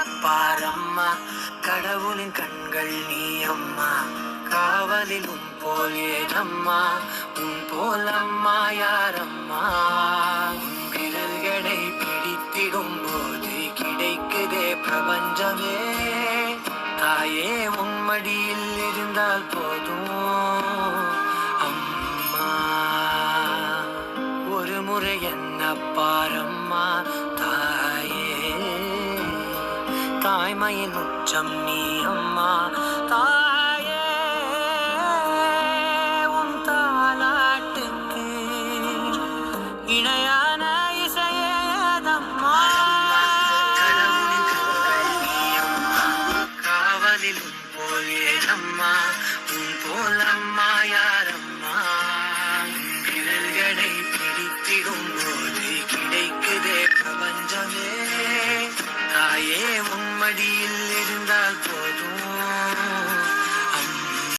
பாரம்மா, கடவுளின் கண்கள் நீ அம்மா, காவலில் உன் போல் ஏதம்மா, உன் போல் அம்மா யாரம்மா. உன் விரல்களை பிடித்திடும் போது கிடைக்குதே பிரபஞ்சமே, தாயே உன் மடியில் இருந்தால் போதும் அம்மா. ஒரு முறை என்ன பாரம்மா தாயே, தாய்மையின் உச்சம் நீ அம்மா, தாயே உன் தாலாட்டுக்கு இணையான இசையேதம்மா. கடவுளின் கண்கள் நீ அம்மா, காவலில் உன் போல் ஏதம்மா, உன் போல் அம்மா யாரம்மா. உன் விரல்களை பிடித்திடும் போது கிடைக்குதே பிரபஞ்சமே, தாயே உன் மடியில் இருந்தால்